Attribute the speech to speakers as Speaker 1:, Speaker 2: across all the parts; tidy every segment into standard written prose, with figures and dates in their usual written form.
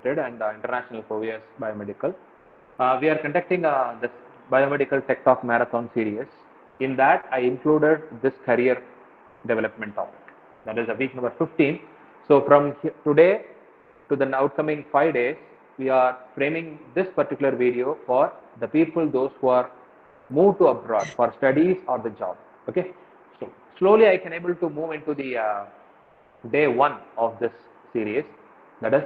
Speaker 1: Limited and International Fovias Biomedical. We are conducting this Biomedical Tech Talk Marathon series. In that, I included this career development topic. That is a week number 15. So from today to the outcoming 5 days, we are framing this particular video for the people, those who are moved to abroad for studies or the job. Okay. So slowly I can able to move into the day 1 of this series, that is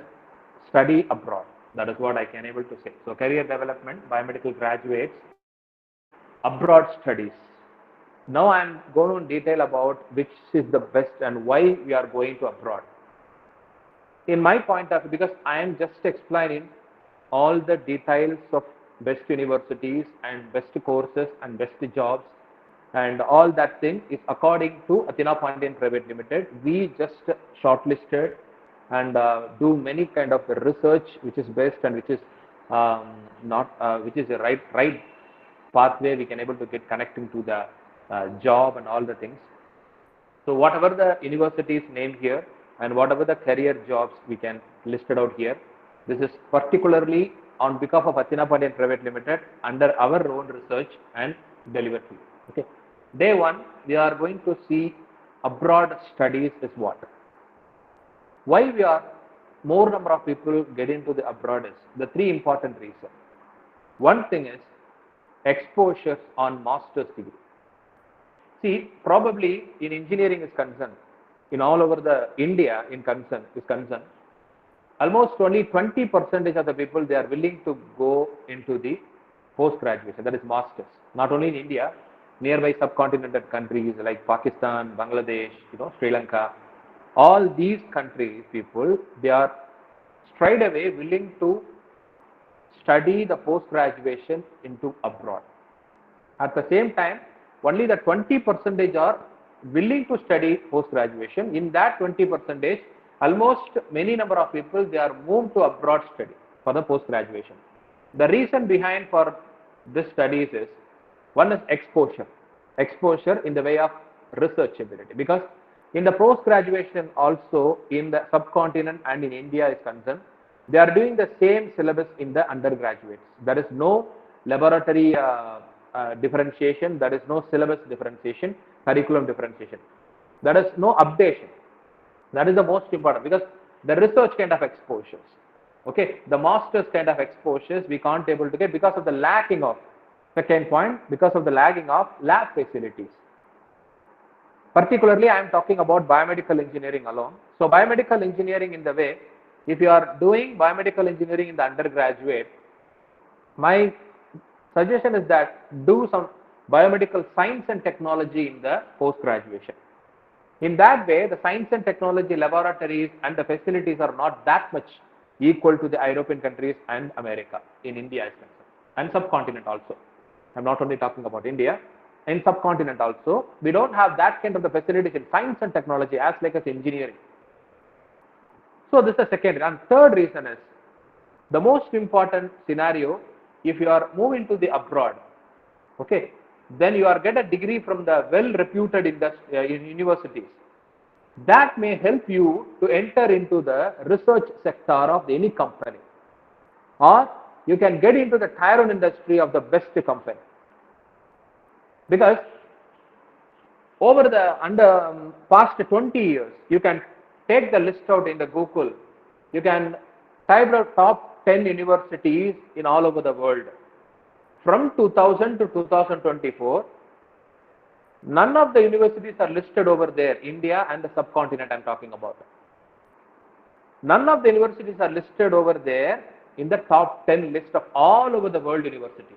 Speaker 1: study abroad. That is what I can able to say. So career development, biomedical graduates, abroad studies. Now I am going to detail about which is the best and why we are going to abroad. In my point of view, because I am just explaining all the details of best universities and best courses and best jobs and all that thing is according to ATHEENAPANDIAN Private Limited. We just shortlisted and do many kind of research which is best and which is which is the right pathway we can able to get connecting to the job and all the things. So whatever the universities named here and whatever the career jobs we can listed out here, this is particularly on behalf of ATHEENAPANDIAN Private Limited under our own research and delivery. Okay. Day 1, we are going to see abroad studies is what. Why we are more number of people get into the abroad is the 3 important reasons. One thing is exposure on master's degree. See, probably in engineering is concerned, in all over the India is concerned, almost only 20% of the people they are willing to go into the post graduation, that is masters. Not only in India, nearby subcontinental countries like Pakistan, Bangladesh, Sri Lanka, all these countries people they are straight away willing to study the post graduation into abroad. At the same time, only the 20% are willing to study post graduation. In that 20%, almost many number of people they are moved to abroad study for the post graduation. The reason behind for this studies is one is exposure in the way of research ability, because in the post graduation also in the subcontinent and in India is concerned, they are doing the same syllabus in the undergraduates. There is no laboratory differentiation, there is no syllabus differentiation, curriculum differentiation, there is no updation. That is the most important, because the research kind of exposures, okay, the master's kind of exposures we can't able to get because of the lacking of, second point, because of the lacking of lab facilities. Particularly I am talking about biomedical engineering alone. So biomedical engineering in the way, if you are doing biomedical engineering in the undergraduate, my suggestion is that do some biomedical science and technology in the post graduation. In that way, the science and technology laboratories and the facilities are not that much equal to the European countries and America in India is concerned, and subcontinent also. I'm not only talking about India, in subcontinent also, we don't have that kind of the facilities in science and technology as like as engineering. So this is the second. And third reason is the most important scenario, if you are moving to the abroad, okay, then you are get a degree from the well-reputed universities. That may help you to enter into the research sector of any company, or you can get into the tier 1 industry of the best company. Because over the past 20 years, you can take the list out in the Google. You can type the top 10 universities in all over the world. From 2000 to 2024, none of the universities are listed over there, India and the subcontinent I am talking about. None of the universities are listed over there in the top 10 list of all over the world universities.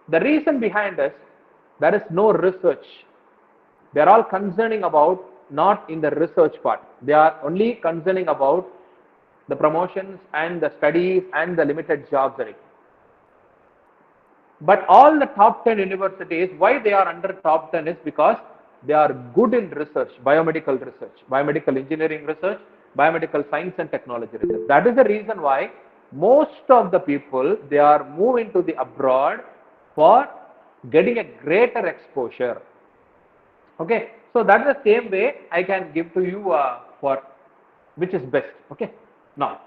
Speaker 1: The reason behind this, there is no research. They are all concerning about not in the research part. They are only concerning about the promotions and the studies and the limited jobs. But all the top 10 universities, why they are under top 10 is because they are good in research, biomedical research, biomedical engineering research, biomedical science and technology research. That is the reason why most of the people, they are moving to the abroad for getting a greater exposure. Okay, so that is the same way I can give to you for which is best. Okay. Now,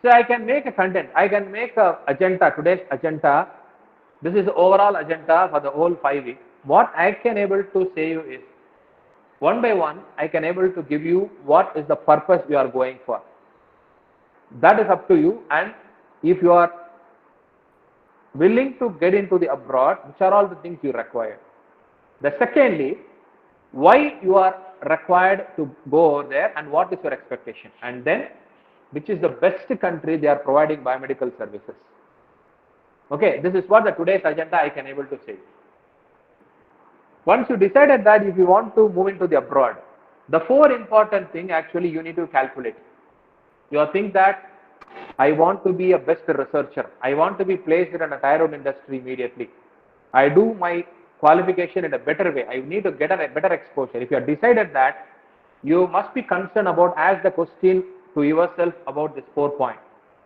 Speaker 1: so I can make a content. I can make a agenda, today's agenda. This is the overall agenda for the whole 5 weeks. What I can able to say you is, one by one, I can able to give you what is the purpose we are going for. That is up to you. And if you are willing to get into the abroad, which are all the things you require. The secondly, why you are required to go over there and what is your expectation. And then, which is the best country they are providing biomedical services. Okay, this is what the today's agenda I can able to say. Once you decided that if you want to move into the abroad, the four important thing actually you need to calculate. You think that I want to be a best researcher. I want to be placed in a tier 1 industry immediately. I do my qualification in a better way. I need to get a better exposure. If you have decided that, you must be concerned about, ask the question to yourself about this 4 points.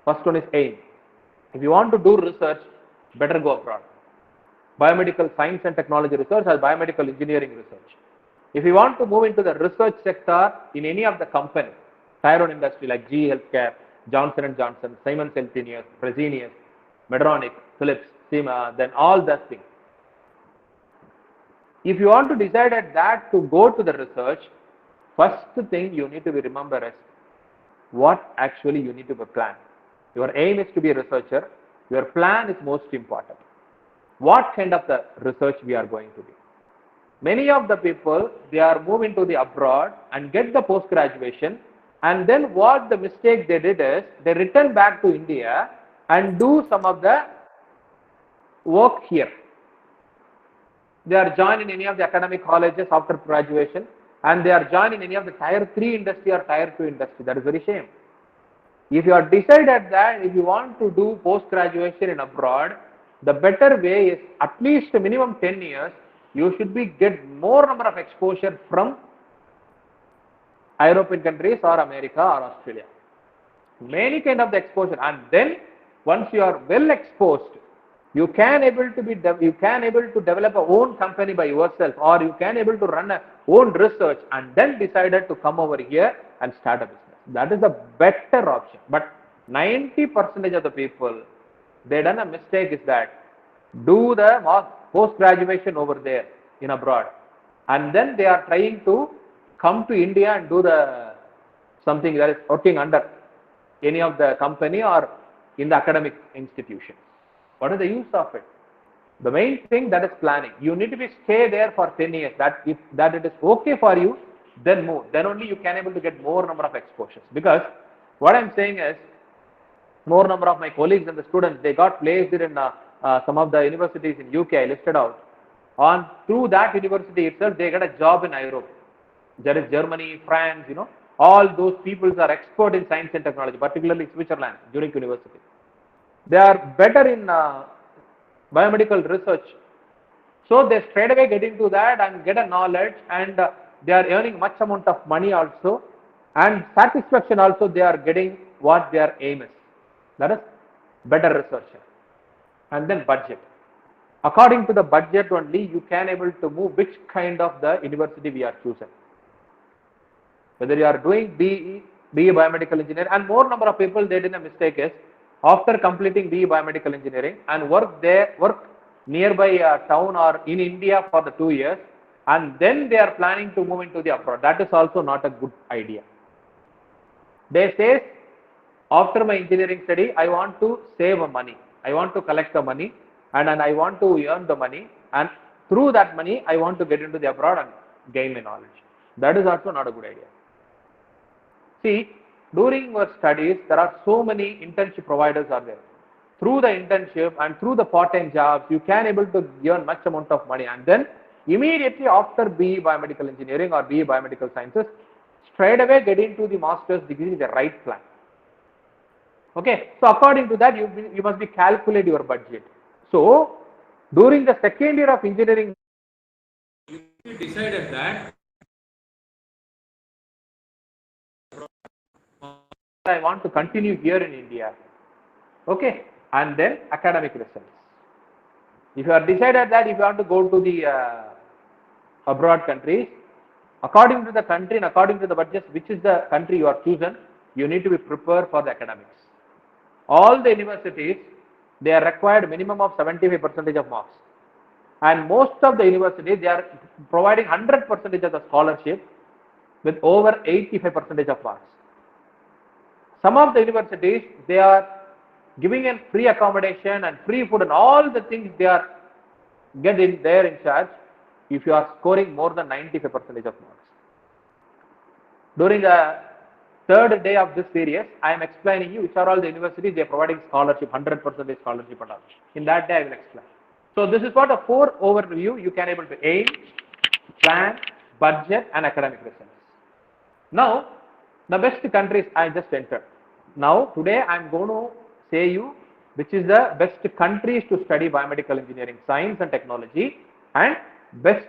Speaker 1: First one is aim. If you want to do research, better go abroad. Biomedical science and technology research or biomedical engineering research. If you want to move into the research sector in any of the company, tier 1 industry like GE Healthcare, Johnson & Johnson, Siemens Healthineers, Fresenius, Medtronic, Philips, Siemens, then all that things. If you want to decide at that to go to the research, first thing you need to be remember is what actually you need to plan. Your aim is to be a researcher. Your plan is most important. What kind of the research we are going to do? Many of the people, they are moving to the abroad and get the post-graduation, and then what the mistake they did is, they return back to India and do some of the work here. They are joined in any of the academic colleges after graduation, and they are joined in any of the tier 3 industry or tier 2 industry. That is very shame. If you are decided that if you want to do post-graduation in abroad, the better way is at least minimum 10 years, you should be get more number of exposure from European countries or America or Australia. Many kind of the exposure, and then once you are well exposed, you can able to develop a own company by yourself, or you can able to run a own research and then decided to come over here and start a business. That is the better option. But 90% of the people, they done a mistake is that do the post graduation over there in abroad, and then they are trying to come to India and do the something that is working under any of the company or in the academic institution. What is the use of it? The main thing that is planning. You need to be stay there for 10 years. That if that it is okay for you, then move. Then only you can able to get more number of exposures. Because what I'm saying is, more number of my colleagues and the students, they got placed in some of the universities in UK. I listed out. On through that university itself, they get a job in Europe. There is Germany, France, all those peoples are expert in science and technology, particularly Switzerland, Zurich University. They are better in biomedical research. So they straight away get into that and get a knowledge, and they are earning much amount of money also, and satisfaction also they are getting what their aim is. That is better researcher. And then budget. According to the budget only, you can able to move which kind of the university we are choosing. Whether you are doing BE Biomedical Engineering, and more number of people they did a mistake is, after completing BE Biomedical Engineering and work nearby a town or in India for the 2 years, and then they are planning to move into the abroad. That is also not a good idea. They say, after my engineering study, I want to save money. I want to collect the money, and I want to earn the money, and through that money, I want to get into the abroad and gain my knowledge. That is also not a good idea. See, during your studies, there are so many internship providers are there. Through the internship and through the part-time jobs, you can able to earn much amount of money, and then immediately after BE Biomedical Engineering or BE Biomedical Sciences, straight away get into the master's degree is the right plan. Okay, so according to that, you must be calculate your budget. So during the second year of engineering, you decided that I want to continue here in India. Okay, and then academic results. If you are decided that if you want to go to the abroad countries, According to the country and according to the budget, which is the country you are chosen, you need to be prepared for the academics. All the universities, they are required minimum of 75% of marks. And most of the universities, they are providing 100% of the scholarship with over 85% of marks. Some of the universities, they are giving a free accommodation and free food and all the things they are getting there in charge if you are scoring more than 95% of marks. During the third day of this series, I am explaining you which are all the universities they are providing scholarship, 100% scholarship and all. In that day, I will explain. So this is what a 4 overview you can able to aim, plan, budget and academic results. Now, the best countries I just entered. Now, today I am going to say you which is the best countries to study biomedical engineering, science and technology, and best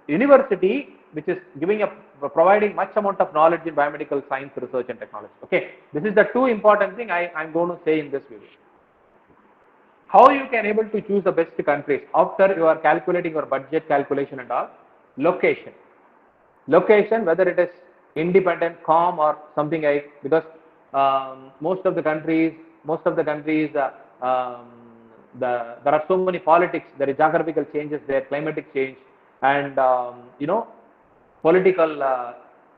Speaker 1: university which is giving providing much amount of knowledge in biomedical science, research and technology. Okay, this is the two important thing I am going to say in this video. How you can able to choose the best countries after you are calculating your budget calculation and all? Location, whether it is independent, calm or something like, because most of the countries there are so many politics, there is geographical changes, there climatic change and political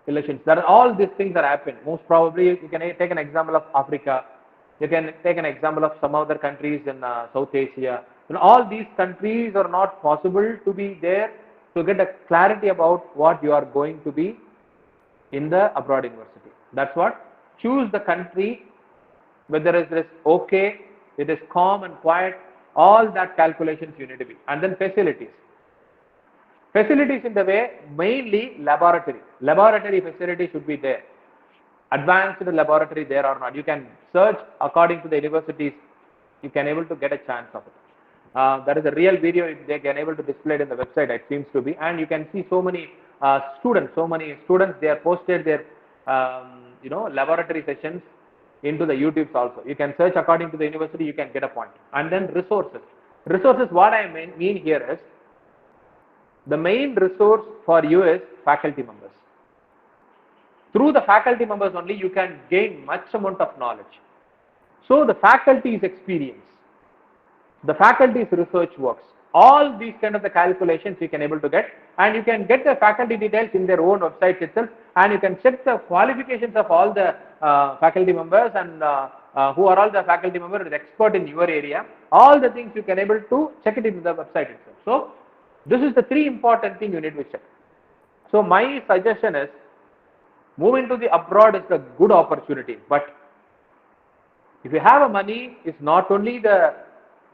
Speaker 1: elections. There are all these things that happen. Most probably you can take an example of Africa, you can take an example of some other countries in South Asia. All these countries are not possible to be there to get a clarity about what you are going to be in the abroad university. That's what. Choose the country, whether it is okay, it is calm and quiet, all that calculations you need to be. And then facilities. Facilities in the way, mainly laboratory. Laboratory facility should be there. Advanced laboratory there or not. You can search according to the universities, you can able to get a chance of it. There is a real video they can able to display it in the website, it seems to be, and you can see so many students, they are posted their laboratory sessions into the YouTubes also. You can search according to the university, you can get a point. And then resources. Resources, what I mean here is, the main resource for you is faculty members. Through the faculty members only you can gain much amount of knowledge. So the faculty's experience, the faculty's research works, all these kind of the calculations you can able to get, and you can get the faculty details in their own website itself, and you can check the qualifications of all the faculty members and who are all the faculty members with expert in your area. All the things you can able to check it in the website itself. So this is the three important thing you need to check. So my suggestion is, moving to the abroad is a good opportunity, but if you have a money, it's not only the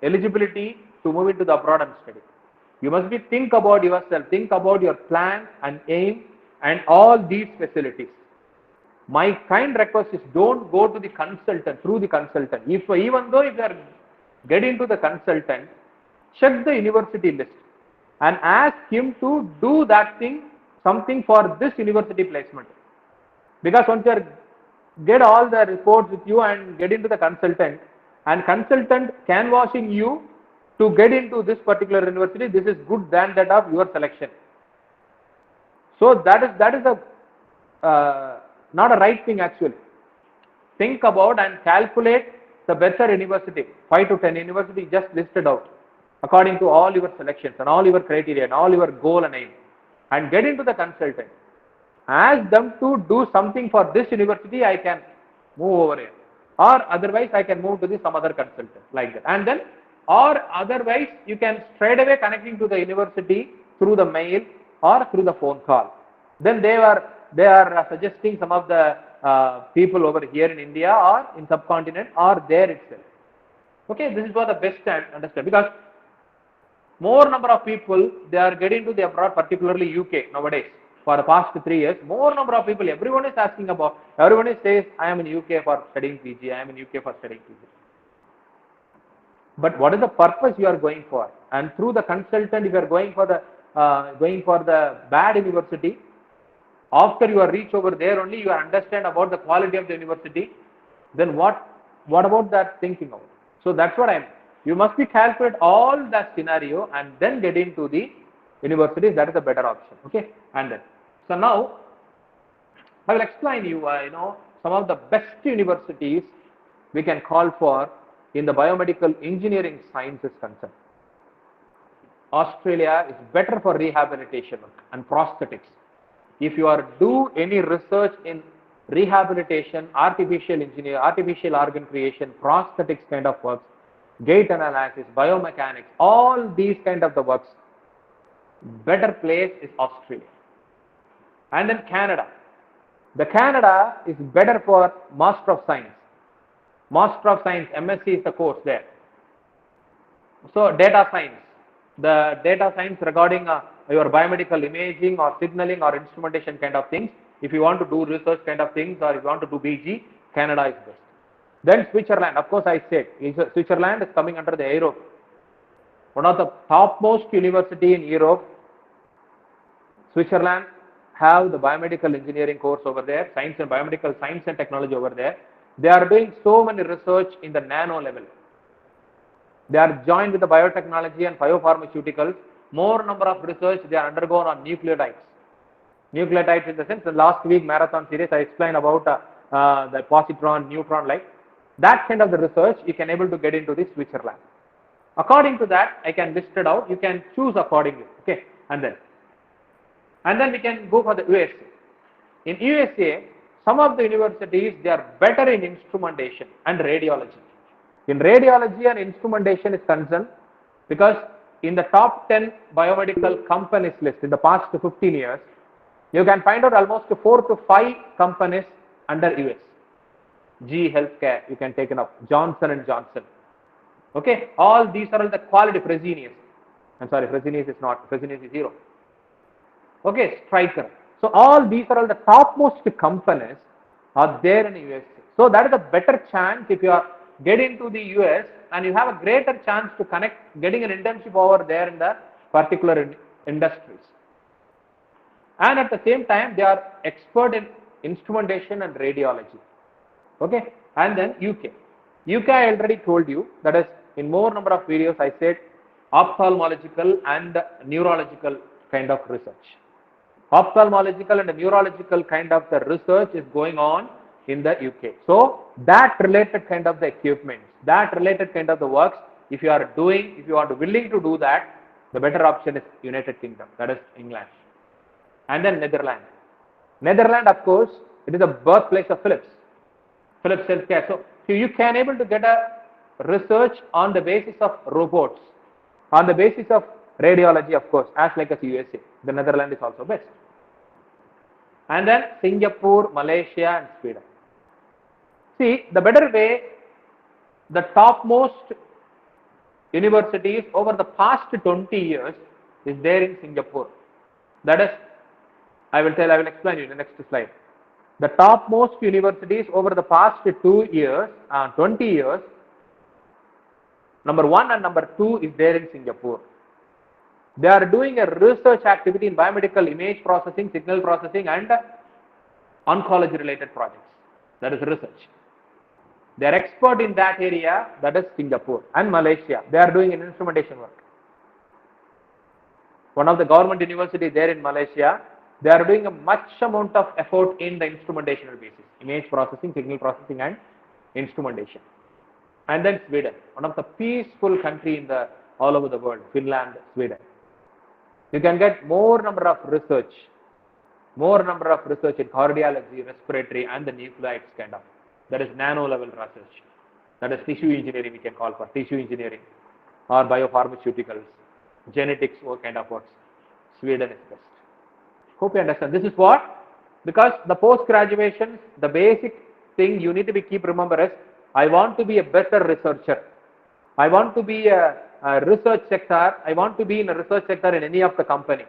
Speaker 1: eligibility to move into the abroad and study. You must be think about yourself, think about your plan and aim and all these facilities. My kind request is, don't go to the consultant, through the consultant. Even though if you are getting to the consultant, check the university list and ask him to do that thing, something for this university placement. Because once you get all the reports with you and get into the consultant, and consultant canvassing you to get into this particular university, this is good than that of your selection. So that is not a right thing actually. Think about and calculate the better university, 5 to 10 universities just listed out according to all your selections and all your criteria and all your goal and aim, and get into the consultant. Ask them to do something for this university, I can move over here, or otherwise I can move to some other consultant, like that. And then, or otherwise you can straight away connecting to the university through the mail or through the phone call. Then they are suggesting some of the people over here in India or in subcontinent or there itself. Okay, this is what the best understand, because more number of people, they are getting to the abroad, particularly UK nowadays. For the past 3 years, more number of people, everyone is asking about, everyone is says, I am in UK for studying PG, I am in UK for studying PG. But what is the purpose you are going for? And through the consultant, if you are going for the bad university, after you are reach over there only you understand about the quality of the university, then what about that thinking of? So that's what I mean. You must be calculate all that scenario and then get into the universities. That is a better option. Okay, and then So now I will explain you, some of the best universities we can call for in the biomedical engineering sciences concern. Australia is better for rehabilitation and prosthetics. If you are do any research in rehabilitation, artificial engineer, artificial organ creation, prosthetics kind of works, gait analysis, biomechanics, all these kind of the works, better place is Australia. And then Canada. The Canada is better for Master of Science. Master of Science, MSc is the course there. So data science, the data science regarding your biomedical imaging or signaling or instrumentation kind of things. If you want to do research kind of things or if you want to do BG, Canada is best. Then Switzerland, of course I said, Switzerland is coming under the Europe. One of the topmost university in Europe. Switzerland have the biomedical engineering course over there, science and biomedical science and technology over there. They are doing so many research in the nano level. They are joined with the biotechnology and biopharmaceuticals. More number of research they are undergone on nucleotides. Nucleotides in the sense, the last week marathon series I explained about the positron, neutron light. That kind of the research you can able to get into this Switzerland. According to that, I can list it out. You can choose accordingly. Okay, and then we can go for the USA. In USA, some of the universities they are better in instrumentation and radiology. In radiology and instrumentation is concerned because in the top 10 biomedical companies list in the past 15 years, you can find out almost 4 to 5 companies under US. GE Healthcare, you can take it up. Johnson & Johnson. Okay, all these are all the quality. Fresenius. I'm sorry, Fresenius is not. Fresenius is 0. Okay, Stryker. So all these are all the topmost companies are there in the US. So that is a better chance if you are get into the US and you have a greater chance to connect, getting an internship over there in the particular industries. And at the same time, they are expert in instrumentation and radiology. Okay, and then UK. UK I already told you, that is in more number of videos I said ophthalmological and neurological kind of research. Ophthalmological and neurological kind of the research is going on in the UK. So that related kind of the equipment, that related kind of the works, if you are doing, if you are willing to do that, the better option is United Kingdom, that is England. And then Netherlands. Netherlands, of course, it is the birthplace of Philips. Philips Healthcare. So you can able to get a research on the basis of robots, on the basis of radiology, of course, as like as USA. The Netherlands is also best. And then Singapore, Malaysia and Sweden. See, the better way, the topmost universities over the past 20 years is there in Singapore. That is, I will explain you in the next slide. The topmost universities over the past 20 years, number 1 and number 2 is there in Singapore. They are doing a research activity in biomedical image processing, signal processing and oncology related projects. That is research. They are expert in that area, that is Singapore. And Malaysia, they are doing an instrumentation work. One of the government universities there in Malaysia, they are doing a much amount of effort in the instrumentation basis, image processing, signal processing and instrumentation. And then Sweden, one of the peaceful country in the all over the world, Finland, Sweden. You can get more number of research in cardiology, respiratory and the nucleides kind of. That is nano level research. That is tissue engineering we can call for, tissue engineering or biopharmaceuticals, genetics or kind of works. Sweden is best. Hope you understand. This is what? Because the post-graduation, the basic thing you need to keep remember is, I want to be a better researcher. I want to be a research sector. I want to be in a research sector in any of the company.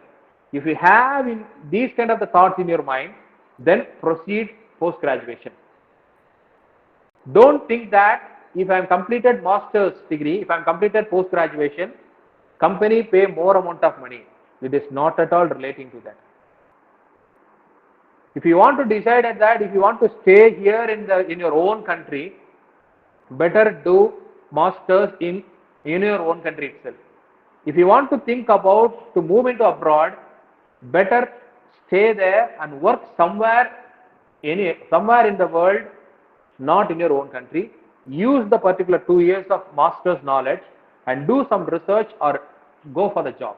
Speaker 1: If you have these kind of the thoughts in your mind, then proceed post-graduation. Don't think that if I am completed master's degree, if I am completed post-graduation, company pay more amount of money. It is not at all relating to that. If you want to decide at that, if you want to stay here in your own country, better do masters in your own country itself. If you want to think about to move into abroad, better stay there and work somewhere in the world, not in your own country. Use the particular 2 years of master's knowledge and do some research or go for the job.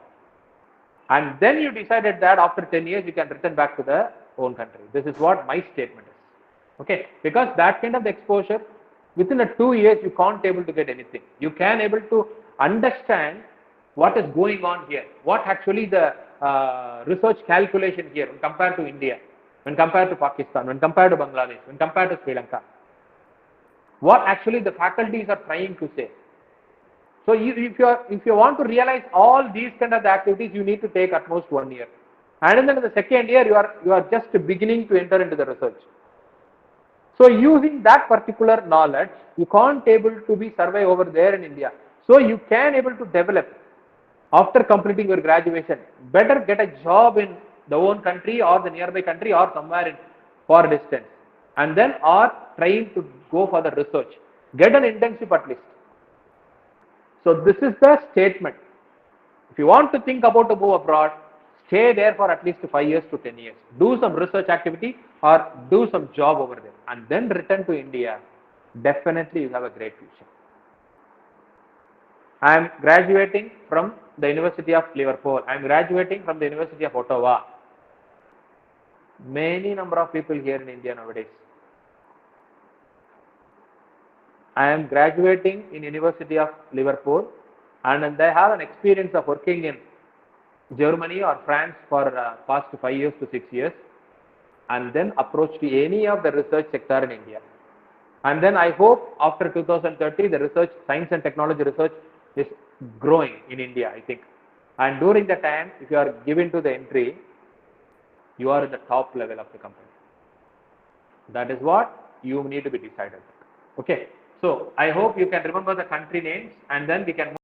Speaker 1: And then you decided that after 10 years you can return back to the own country. This is what my statement is. Okay, because that kind of exposure, within a 2 years you can't able to get anything. You can able to understand what is going on here, what actually the research calculation here when compared to India, when compared to Pakistan, when compared to Bangladesh, when compared to Sri Lanka, what actually the faculties are trying to say. So if you want to realize all these kind of activities, you need to take at most 1 year, and then in the second year you are just beginning to enter into the research. So using that particular knowledge, you can't able to be survive over there in India. So you can able to develop after completing your graduation. Better get a job in the own country or the nearby country or somewhere in far distance, and then are trying to go for the research. Get an internship at least. So this is the statement. If you want to think about to go abroad, stay there for at least 5 years to 10 years. Do some research activity or do some job over there and then return to India. Definitely you have a great future. I am graduating from the University of Liverpool. I am graduating from the University of Ottawa. Many number of people here in India nowadays. I am graduating in University of Liverpool, and they have an experience of working in Germany or France for past 5 years to 6 years, and then approach to any of the research sector in India. And then I hope after 2030 the research, science and technology research is growing in India, I think. And during the time, if you are given to the entry, you are in the top level of the company. That is what you need to be decided. Okay. So I hope you can remember the country names, and then we can